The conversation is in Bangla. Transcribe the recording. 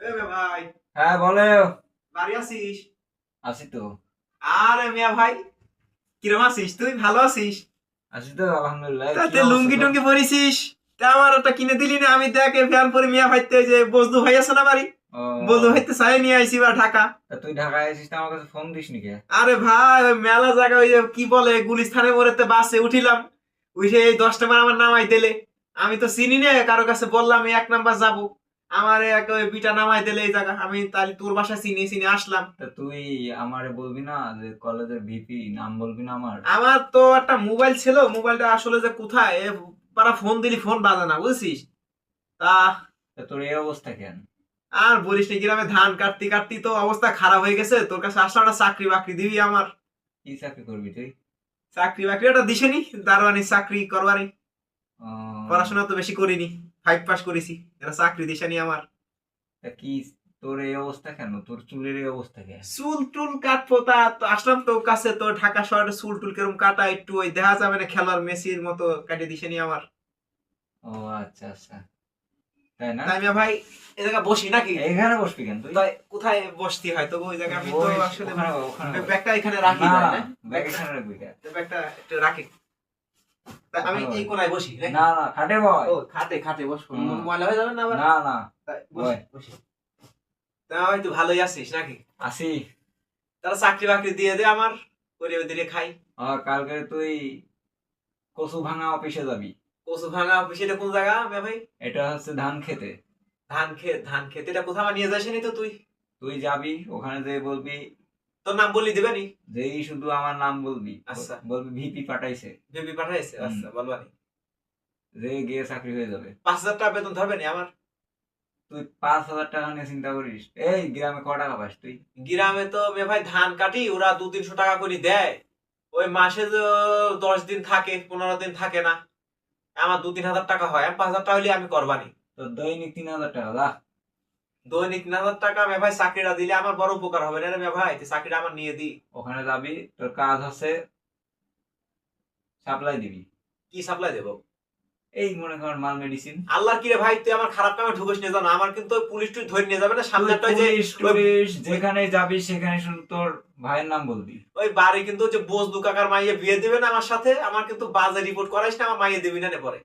ভাই, হ্যাঁ বলো। বাড়ি আছিস? আছি তো। আরে মিয়া ভাই, কিরম আছিস? তুই ভালো আছিস? আছি তো আলহামদুলিল্লাহ। কি তাতে অবস্থা লুঙ্গি তোর? টুঙ্গি পরিছিস? তা আমার একটা কিনে দিলি না? আমি দেখে ফ্যান পরে মিয়া ভাইতে যে বজদু ভাই আছে না বাড়ি, বজদু ও, ভাইতে চাই নিয়ে আইছি বা ঢাকা। তা তুই ঢাকায় আছিস না, আমার কাছে ফোন দিস নি কে? আরে ভাই, ওই মেলা জায়গা, ওই যে কি বলে গুলিস্তানের মোড়েতে বাসে উঠিলাম, উঠে এই 10 টাকা আমার নামাই দিলে। আমি তো চিনি না, কারো কাছে বললাম এই 1 নাম্বার যাবো, আমার এক ওই বিটা নামাই দিলে এই জায়গা। আমি তাহলে তোর বাসা চিনি চিনি আসলাম। তা তুই আমারে বলবি না যে কলেজের ভিপি নাম বলবি না আমার? আমার তো একটা মোবাইল ছিল, মোবাইলটা আসলে যে কোথায় পারা ফোন দিলি ফোন বাজে না, বুঝছিস? তা তা তোর এই অবস্থা কেন? আর বলিস না, গ্রামে ধান কাটতে কাটতে তো অবস্থা খারাপ হয়ে গেছে। তোর কাছে আসলে একটা চাকরি বাকরি দিবি আমার। কি চাকরি করবি তুই? চাকরি বাকরি একটা দিছেনি, দারোয়ানি চাকরি করবানি। ও, পড়াশোনা তো বেশি করিনি, 5 পাস করেছি, একটা চাকরি দিছেনি আমার। তা কি, তোর এই অবস্থা কেন? তোর চুলের এই অবস্থা কেন? চুল টুল কাটবো, তা তো আসলাম তোর কাছে। তো ঢাকা শহরে চুল টুল কিরম কাটা একটু ওই দেখা যাবে না, খেলার মেসির মতো কাটে দিছেনি আমার। ও আচ্ছা আচ্ছা, তাই না? তাই মিয়া ভাই, এ জায়গা বসি নাকি? এইখানে বসবি কেন তুই? তাই কোথায় বসতে হয় তো ওই জায়গায়? আমি তো বস, আসলে ওখানে বস, ওখানে বস। ব্যাগটা এখানে রাখি না, যায় না, ব্যাগ এখানে রাখবি কেন? ব্যাগটা একটু রাখি। তা আমি ওখানে এই বস। কোনায় বসি নাকি? না না, খাটে বয়। ও খাটে খাটে বসবো, হুম। ময়লা হয়ে যাবে না আবার? না না, তাই বসি বয়। বসি। তা ভাই তুই ভালোই আছিস নাকি? আসি। তারা চাকরি বাকরি দিয়ে দে আমার, করে ওদিকে খাই। আর কালকে তুই কচু ভাঙা অফিসে যাবি। কচু ভাঙা সেটা কোন জায়গা মিয়া ভাই? এটা হচ্ছে ধান খেতে। ধান খেত, এটা কোথাও নিয়ে যাসনি তো তুই? তুই যাবি, ওখানে যে বলবি, তোর নাম বললি দিবে নি? যেই শুধু আমার নাম বলবি, আচ্ছা, বলবি ভিপি পাঠাইছে, বেবি পাঠাইছে, হুম, আচ্ছা বলবানি। যে গিয়ে চাকরি হয়ে যাবে। 5,000 টাকা বেতন ধরবে নি আমার? তুই 5,000 টাকা নিয়ে চিন্তা করিস? এই গ্রামে ক টাকা পাস তুই? গ্রামে তো মে ভাই ধান কাটি, ওরা 200-300 টাকা করে দেয়। ওই মাসে তো 10 দিন থাকে, 15 দিন থাকে না। আমার 2-3 হাজার টাকা হয়, আমি 5,000 টাকা হলে আমি করবানি। তোর দৈনিক 3,000 টাকা যা। দৈনিক 3,000 টাকা মে ভাই চাকরিটা দিলে আমার বড় উপকার হবে না রে মে ভাই? তুই চাকরিটা আমার নিয়ে দি। ওখানে যাবি, তোর কাজ হচ্ছে সাপ্লাই দিবি। কি সাপ্লাই দেবো? এই মনে কর মাল মেডিসিন। আল্লাহর কি রে ভাই, তুই আমার খারাপ কামে ঢুকিস নিয়ে জানো, আমার কিন্তু ওই পুলিশ টুলিশ ধরে নিয়ে যাবে না সামনে একটা যে পুলিশ ওই টুলিশ যেখানে যাবি সেখানে শুধু তোর ভাইয়ের নাম বলবি। ওই বাড়ি কিন্তু যে বোস দু কাকার মাইয়ে বিয়ে দিবে না আমার সাথে, আমার কিন্তু বাজে রিপোর্ট করাইস না, আমার মাইয়ে দিবি না নে পরে।